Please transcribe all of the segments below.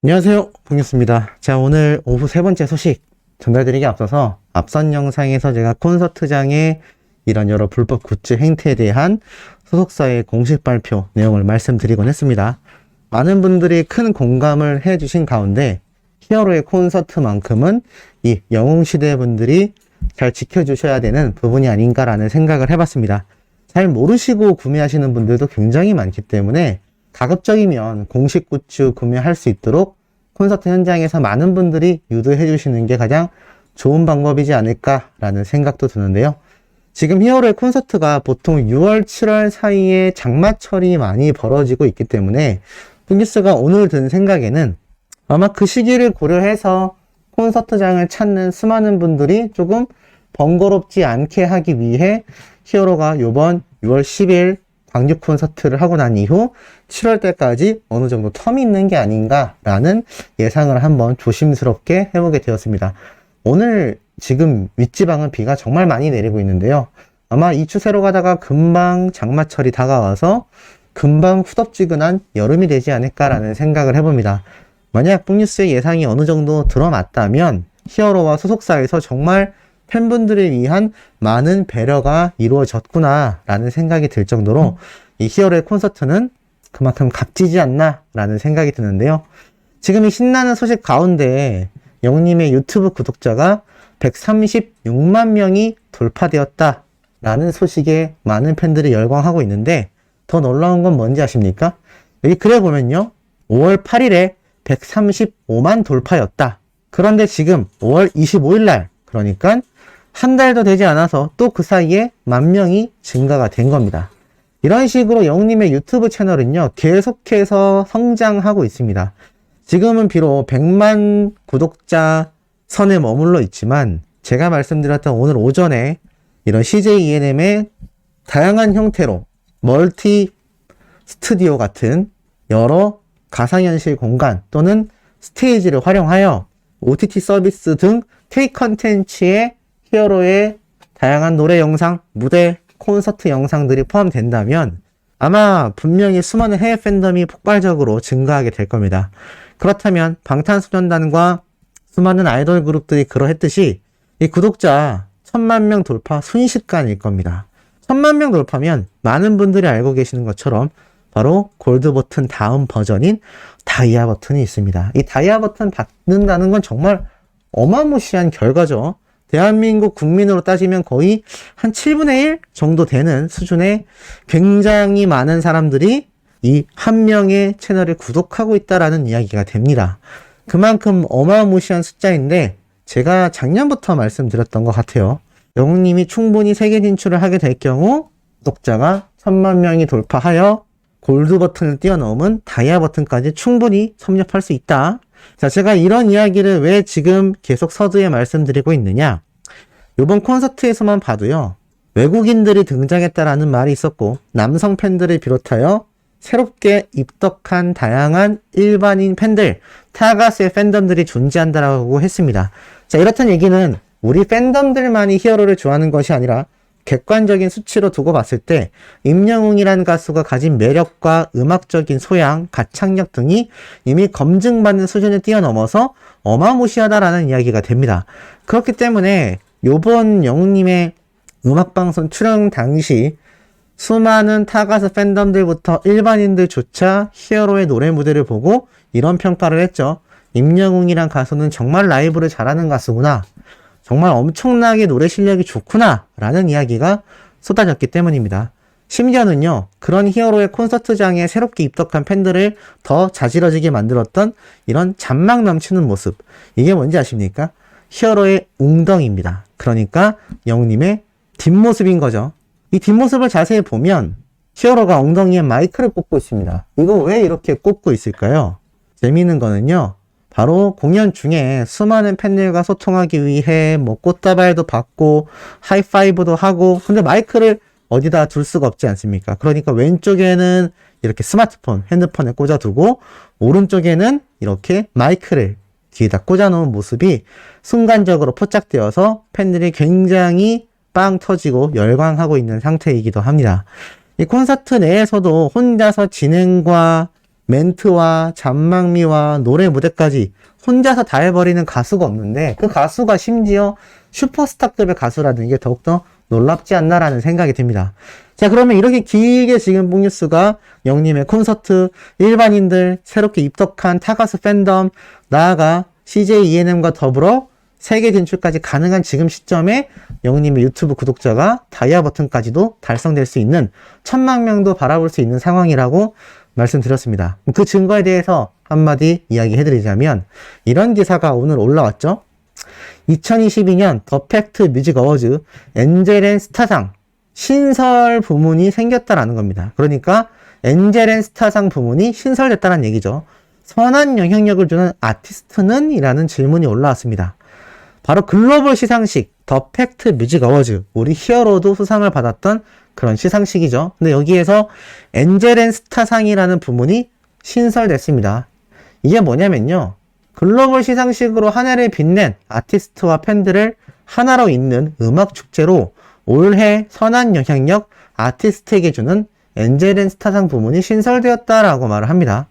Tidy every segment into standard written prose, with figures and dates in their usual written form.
안녕하세요, 봉유스입니다. 자, 오늘 오후 세 번째 소식 전달드리기 앞서서 앞선 영상에서 제가 콘서트장의 이런 여러 불법 굿즈 행태에 대한 소속사의 공식 발표 내용을 말씀드리곤 했습니다. 많은 분들이 큰 공감을 해주신 가운데 히어로의 콘서트만큼은 이 영웅시대 분들이 잘 지켜주셔야 되는 부분이 아닌가라는 생각을 해봤습니다. 잘 모르시고 구매하시는 분들도 굉장히 많기 때문에 가급적이면 공식 굿즈 구매할 수 있도록 콘서트 현장에서 많은 분들이 유도해 주시는 게 가장 좋은 방법이지 않을까라는 생각도 드는데요. 지금 히어로의 콘서트가 보통 6월, 7월 사이에 장마철이 많이 벌어지고 있기 때문에 pungi스가 오늘 든 생각에는 아마 그 시기를 고려해서 콘서트장을 찾는 수많은 분들이 조금 번거롭지 않게 하기 위해 히어로가 이번 6월 10일 광주 콘서트를 하고 난 이후 7월 때까지 어느 정도 텀이 있는 게 아닌가라는 예상을 한번 조심스럽게 해보게 되었습니다. 오늘 지금 윗지방은 비가 정말 많이 내리고 있는데요. 아마 이 추세로 가다가 금방 장마철이 다가와서 금방 후덥지근한 여름이 되지 않을까라는 생각을 해봅니다. 만약 뿡뉴스의 예상이 어느 정도 들어맞다면 히어로와 소속사에서 정말 팬분들을 위한 많은 배려가 이루어졌구나 라는 생각이 들 정도로 이 히어로의 콘서트는 그만큼 값지지 않나 라는 생각이 드는데요. 지금 이 신나는 소식 가운데 영님의 유튜브 구독자가 136만 명이 돌파되었다 라는 소식에 많은 팬들이 열광하고 있는데 더 놀라운 건 뭔지 아십니까? 여기 글에 보면요, 5월 8일에 135만 돌파였다. 그런데 지금 5월 25일 날, 그러니까 한 달도 되지 않아서 또 그 사이에 10,000명이 증가가 된 겁니다. 이런 식으로 영님의 유튜브 채널은요, 계속해서 성장하고 있습니다. 지금은 비록 100만 구독자 선에 머물러 있지만 제가 말씀드렸던 오늘 오전에 이런 CJ ENM의 다양한 형태로 멀티 스튜디오 같은 여러 가상현실 공간 또는 스테이지를 활용하여 OTT 서비스 등 K 컨텐츠의 히어로의 다양한 노래 영상, 무대, 콘서트 영상들이 포함된다면 아마 분명히 수많은 해외 팬덤이 폭발적으로 증가하게 될 겁니다. 그렇다면 방탄소년단과 수많은 아이돌 그룹들이 그러했듯이 이 구독자 1000만 명 돌파 순식간일 겁니다. 1000만 명 돌파면 많은 분들이 알고 계시는 것처럼 바로 골드 버튼 다음 버전인 다이아 버튼이 있습니다. 이 다이아 버튼 받는다는 건 정말 어마무시한 결과죠. 대한민국 국민으로 따지면 거의 한 7분의 1 정도 되는 수준의 굉장히 많은 사람들이 이 한 명의 채널을 구독하고 있다라는 이야기가 됩니다. 그만큼 어마무시한 숫자인데 제가 작년부터 말씀드렸던 것 같아요. 영웅님이 충분히 세계 진출을 하게 될 경우 구독자가 1000만 명이 돌파하여 골드 버튼을 뛰어넘은 다이아 버튼까지 충분히 섭렵할 수 있다. 자, 제가 이런 이야기를 왜 지금 계속 서두에 말씀드리고 있느냐? 이번 콘서트에서만 봐도요, 외국인들이 등장했다라는 말이 있었고, 남성 팬들을 비롯하여 새롭게 입덕한 다양한 일반인 팬들, 타가스의 팬덤들이 존재한다라고 했습니다. 자, 이렇다는 얘기는 우리 팬덤들만이 히어로를 좋아하는 것이 아니라 객관적인 수치로 두고 봤을 때 임영웅이라는 가수가 가진 매력과 음악적인 소양, 가창력 등이 이미 검증받는 수준을 뛰어넘어서 어마무시하다라는 이야기가 됩니다. 그렇기 때문에 요번 영웅님의 음악방송 출연 당시 수많은 타가수 팬덤들부터 일반인들조차 히어로의 노래 무대를 보고 이런 평가를 했죠. 임영웅이란 가수는 정말 라이브를 잘하는 가수구나. 정말 엄청나게 노래 실력이 좋구나 라는 이야기가 쏟아졌기 때문입니다. 심지어는요, 그런 히어로의 콘서트장에 새롭게 입덕한 팬들을 더 자지러지게 만들었던 이런 잔망 넘치는 모습, 이게 뭔지 아십니까? 히어로의 웅덩이입니다. 그러니까 영웅님의 뒷모습인 거죠. 이 뒷모습을 자세히 보면 히어로가 엉덩이에 마이크를 꽂고 있습니다. 이거 왜 이렇게 꽂고 있을까요? 재미있는 거는요, 바로 공연 중에 수많은 팬들과 소통하기 위해 뭐 꽃다발도 받고 하이파이브도 하고, 근데 마이크를 어디다 둘 수가 없지 않습니까? 그러니까 왼쪽에는 이렇게 스마트폰, 핸드폰에 꽂아두고 오른쪽에는 이렇게 마이크를 뒤에다 꽂아놓은 모습이 순간적으로 포착되어서 팬들이 굉장히 빵 터지고 열광하고 있는 상태이기도 합니다. 이 콘서트 내에서도 혼자서 진행과 멘트와 잔망미와 노래 무대까지 혼자서 다 해버리는 가수가 없는데 그 가수가 심지어 슈퍼스타급의 가수라는 게 더욱더 놀랍지 않나라는 생각이 듭니다. 자, 그러면 이렇게 길게 지금 북뉴스가 영님의 콘서트, 일반인들, 새롭게 입덕한 타가수 팬덤, 나아가 CJ ENM과 더불어 세계 진출까지 가능한 지금 시점에 영님의 유튜브 구독자가 다이아 버튼까지도 달성될 수 있는 1000만 명도 바라볼 수 있는 상황이라고 말씀드렸습니다. 그 증거에 대해서 한마디 이야기해드리자면 이런 기사가 오늘 올라왔죠. 2022년 더 팩트 뮤직 어워즈 엔젤 앤 스타상 신설 부문이 생겼다라는 겁니다. 그러니까 엔젤 앤 스타상 부문이 신설됐다는 얘기죠. 선한 영향력을 주는 아티스트는? 이라는 질문이 올라왔습니다. 바로 글로벌 시상식 더 팩트 뮤직 어워즈, 우리 히어로도 수상을 받았던 그런 시상식이죠. 근데 여기에서 엔젤 앤 스타상이라는 부문이 신설됐습니다. 이게 뭐냐면요, 글로벌 시상식으로 한 해를 빛낸 아티스트와 팬들을 하나로 잇는 음악 축제로 올해 선한 영향력 아티스트에게 주는 엔젤 앤 스타상 부문이 신설되었다라고 말을 합니다.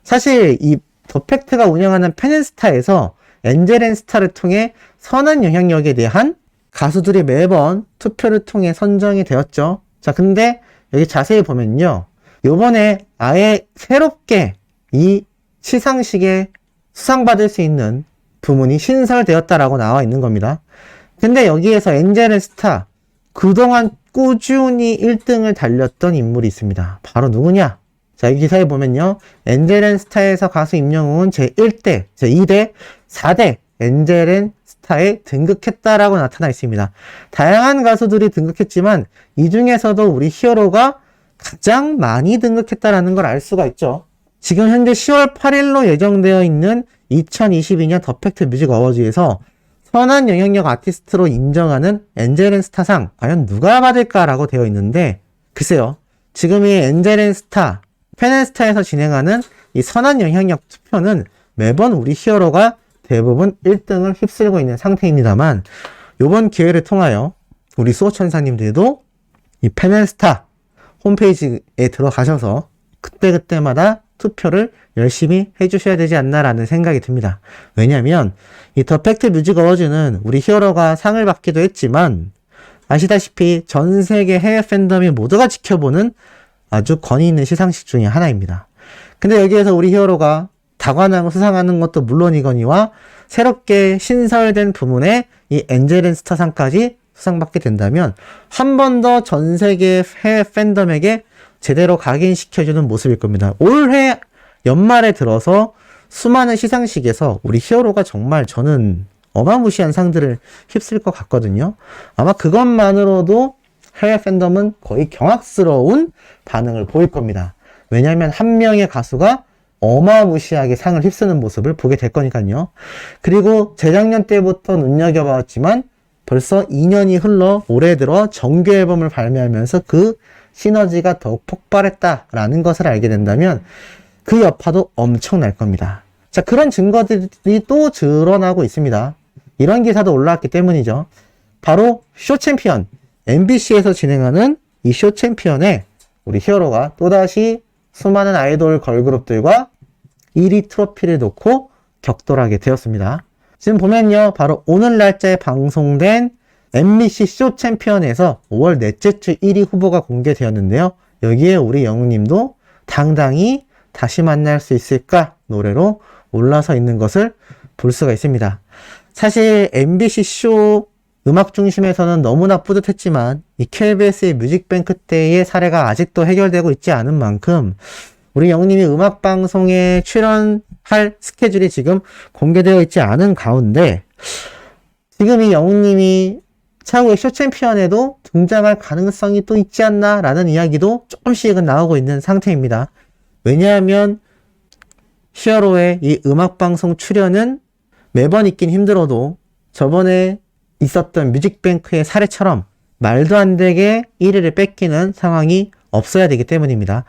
사실 이 더 팩트가 운영하는 팬앤스타에서 엔젤 앤 스타를 통해 선한 영향력에 대한 가수들이 매번 투표를 통해 선정이 되었죠. 자, 근데 여기 자세히 보면요, 요번에 아예 새롭게 이 시상식에 수상받을 수 있는 부문이 신설되었다라고 나와 있는 겁니다. 근데 여기에서 엔젤 앤 스타, 그동안 꾸준히 1등을 달렸던 인물이 있습니다. 바로 누구냐? 자, 이 기사에 보면요, 엔젤 앤 스타에서 가수 임영웅은 제1대, 제2대, 4대 엔젤 앤 스타에 등극했다라고 나타나 있습니다. 다양한 가수들이 등극했지만 이 중에서도 우리 히어로가 가장 많이 등극했다라는 걸 알 수가 있죠. 지금 현재 10월 8일로 예정되어 있는 2022년 더 팩트 뮤직 어워즈에서 선한 영향력 아티스트로 인정하는 엔젤 앤 스타상 과연 누가 받을까라고 되어 있는데, 글쎄요, 지금 이 엔젤 앤 스타, 팬앤스타에서 진행하는 이 선한 영향력 투표는 매번 우리 히어로가 대부분 1등을 휩쓸고 있는 상태입니다만, 이번 기회를 통하여 우리 수호천사님들도 이 팬앤스타 홈페이지에 들어가셔서 그때그때마다 투표를 열심히 해주셔야 되지 않나라는 생각이 듭니다. 왜냐면 이 더 팩트 뮤직 어워즈는 우리 히어로가 상을 받기도 했지만 아시다시피 전 세계 해외 팬덤이 모두가 지켜보는 아주 권위 있는 시상식 중에 하나입니다. 근데 여기에서 우리 히어로가 다관왕을 수상하는 것도 물론이거니와 새롭게 신설된 부문에 이 엔젤 앤 스타상까지 수상받게 된다면 한 번 더 전 세계 해외 팬덤에게 제대로 각인시켜주는 모습일 겁니다. 올해 연말에 들어서 수많은 시상식에서 우리 히어로가 정말 저는 어마무시한 상들을 휩쓸 것 같거든요. 아마 그것만으로도 해외 팬덤은 거의 경악스러운 반응을 보일 겁니다. 왜냐하면 한 명의 가수가 어마무시하게 상을 휩쓰는 모습을 보게 될 거니까요. 그리고 재작년 때부터 눈여겨봤지만 벌써 2년이 흘러 올해 들어 정규 앨범을 발매하면서 그 시너지가 더욱 폭발했다라는 것을 알게 된다면 그 여파도 엄청날 겁니다. 자, 그런 증거들이 또 드러나고 있습니다. 이런 기사도 올라왔기 때문이죠. 바로 쇼 챔피언, MBC에서 진행하는 이 쇼 챔피언에 우리 히어로가 또다시 수많은 아이돌 걸그룹들과 1위 트로피를 놓고 격돌하게 되었습니다. 지금 보면요, 바로 오늘 날짜에 방송된 MBC 쇼 챔피언에서 5월 넷째 주 1위 후보가 공개되었는데요. 여기에 우리 영웅님도 당당히 다시 만날 수 있을까 노래로 올라서 있는 것을 볼 수가 있습니다. 사실 MBC 쇼 음악 중심에서는 너무나 뿌듯했지만 이 KBS의 뮤직뱅크 때의 사례가 아직도 해결되고 있지 않은 만큼 우리 영웅님이 음악방송에 출연할 스케줄이 지금 공개되어 있지 않은 가운데 지금 이 영웅님이 차후에 쇼 챔피언에도 등장할 가능성이 또 있지 않나 라는 이야기도 조금씩은 나오고 있는 상태입니다. 왜냐하면 히어로의 이 음악방송 출연은 매번 있긴 힘들어도 저번에 있었던 뮤직뱅크의 사례처럼 말도 안 되게 1위를 뺏기는 상황이 없어야 되기 때문입니다.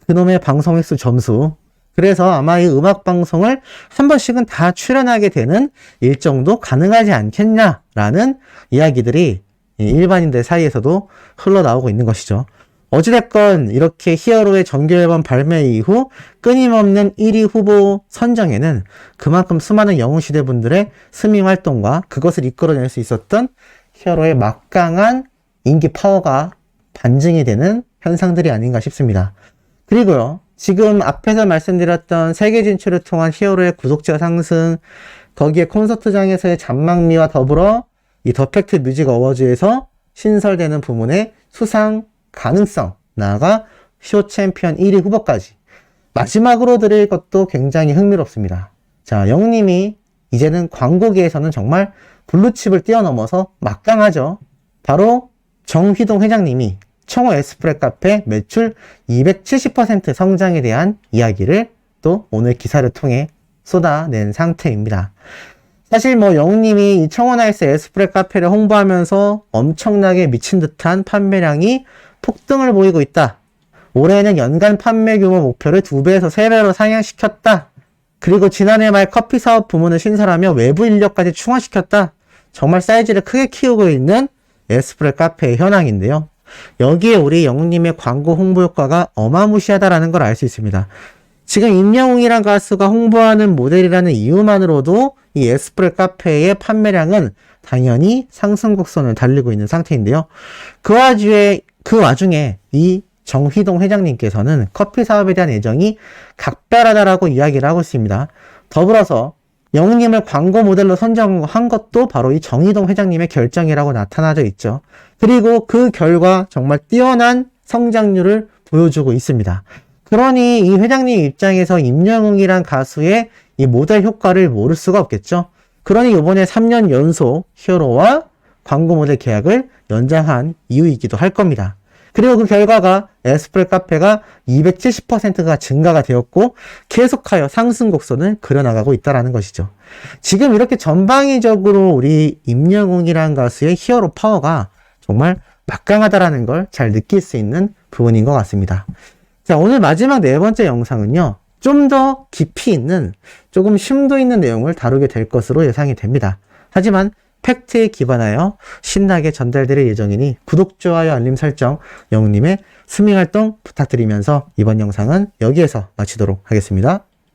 그놈의 방송 횟수 점수. 그래서 아마 이 음악방송을 한 번씩은 다 출연하게 되는 일정도 가능하지 않겠냐라는 이야기들이 일반인들 사이에서도 흘러나오고 있는 것이죠. 어찌됐건 이렇게 히어로의 정규 앨범 발매 이후 끊임없는 1위 후보 선정에는 그만큼 수많은 영웅시대 분들의 스밍 활동과 그것을 이끌어낼 수 있었던 히어로의 막강한 인기 파워가 반증이 되는 현상들이 아닌가 싶습니다. 그리고요, 지금 앞에서 말씀드렸던 세계 진출을 통한 히어로의 구독자 상승, 거기에 콘서트장에서의 잔망미와 더불어 이 더 팩트 뮤직 어워즈에서 신설되는 부문의 수상 가능성, 나아가 쇼 챔피언 1위 후보까지. 마지막으로 드릴 것도 굉장히 흥미롭습니다. 자, 영님이 이제는 광고계에서는 정말 블루칩을 뛰어넘어서 막강하죠. 바로 정휘동 회장님이 청호 에스프레 카페 매출 270% 성장에 대한 이야기를 또 오늘 기사를 통해 쏟아낸 상태입니다. 사실 영님이 이 청원하이스 에스프레 카페를 홍보하면서 엄청나게 미친 듯한 판매량이 폭등을 보이고 있다. 올해는 연간 판매 규모 목표를 2배에서 3배로 상향시켰다. 그리고 지난해 말 커피 사업 부문을 신설하며 외부 인력까지 충원시켰다. 정말 사이즈를 크게 키우고 있는 에스프레 카페의 현황인데요. 여기에 우리 영웅님의 광고 홍보 효과가 어마무시하다라는 걸 알 수 있습니다. 지금 임영웅이란 가수가 홍보하는 모델이라는 이유만으로도 이 에스프레 카페의 판매량은 당연히 상승 곡선을 달리고 있는 상태인데요. 그 와중에 이 정휘동 회장님께서는 커피 사업에 대한 애정이 각별하다라고 이야기를 하고 있습니다. 더불어서 영웅님을 광고 모델로 선정한 것도 바로 이 정휘동 회장님의 결정이라고 나타나져 있죠. 그리고 그 결과 정말 뛰어난 성장률을 보여주고 있습니다. 그러니 이 회장님 입장에서 임영웅이란 가수의 이 모델 효과를 모를 수가 없겠죠. 그러니 이번에 3년 연속 히어로와 광고 모델 계약을 연장한 이유이기도 할 겁니다. 그리고 그 결과가 에스프레 카페가 270%가 증가가 되었고 계속하여 상승 곡선을 그려나가고 있다는 것이죠. 지금 이렇게 전방위적으로 우리 임영웅이라는 가수의 히어로 파워가 정말 막강하다라는 걸 잘 느낄 수 있는 부분인 것 같습니다. 자, 오늘 마지막 4번째 영상은요, 좀 더 깊이 있는, 조금 심도 있는 내용을 다루게 될 것으로 예상이 됩니다. 하지만 팩트에 기반하여 신나게 전달드릴 예정이니 구독, 좋아요, 알림 설정, 영웅님의 스밍 활동 부탁드리면서 이번 영상은 여기에서 마치도록 하겠습니다.